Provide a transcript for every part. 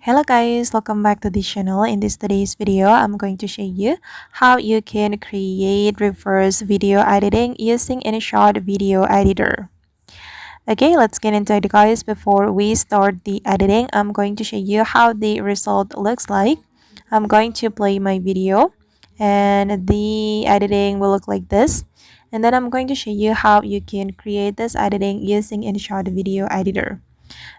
Hello guys, welcome back to this channel. In today's video, I'm going to show you how you can create reverse video editing using InShot video editor. Okay, let's get into it guys. Before we start the editing, I'm going to show you how the result looks like. I'm going to play my video and the editing will look like this. And then I'm going to show you how you can create this editing using InShot video editor.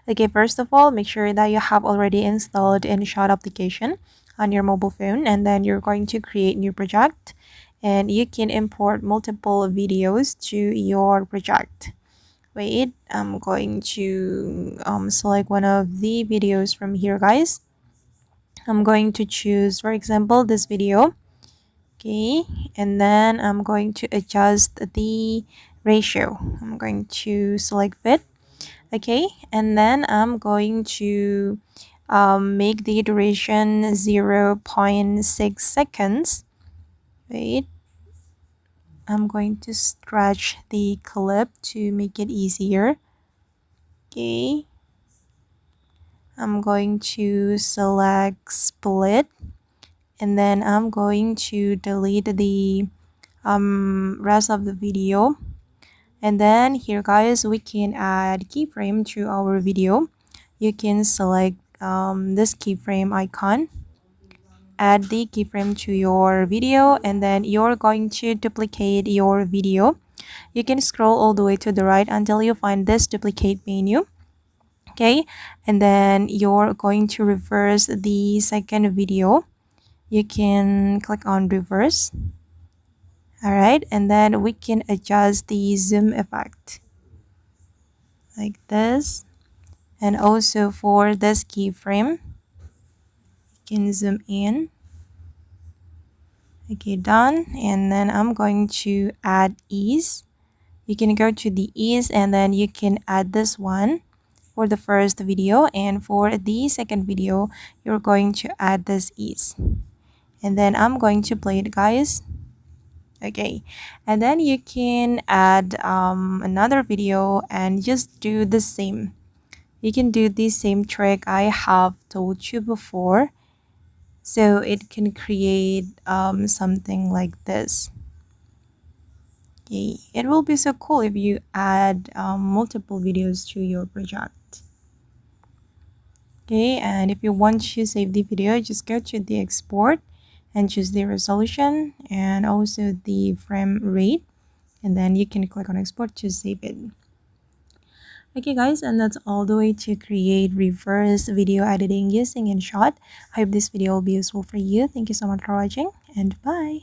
Okay, first of all, make sure that you have already installed InShot application on your mobile phone, and then you're going to create new project and you can import multiple videos to your project. Wait, I'm going to select one of the videos from here guys. I'm going to choose, for example, this video. Okay, and then I'm going to adjust the ratio. I'm going to select fit. Okay, and then I'm going to make the duration 0.6 seconds. Wait, I'm going to stretch the clip to make it easier. Okay, I'm going to select split, and then I'm going to delete the rest of the video. And then here guys, we can add keyframe to our video. You can select this keyframe icon, add the keyframe to your video, and then you're going to duplicate your video. You can scroll all the way to the right until you find this duplicate menu. Okay, and then you're going to reverse the second video. You can click on reverse. All right, and then we can adjust the zoom effect like this. And also for this keyframe, you can zoom in. Okay, done. And then I'm going to add ease. You can go to the ease and then you can add this one for the first video, and for the second video you're going to add this ease. And then I'm going to play it guys. Okay, and then you can add another video and just do the same. You can do the same trick I have told you before, so it can create something like this. Okay, it will be so cool if you add multiple videos to your project. Okay, and if you want to save the video, just go to the export and choose the resolution and also the frame rate, and then you can click on export to save it. Okay guys, and that's all the way to create reverse video editing using InShot. I hope this video will be useful for you. Thank you so much for watching, and bye.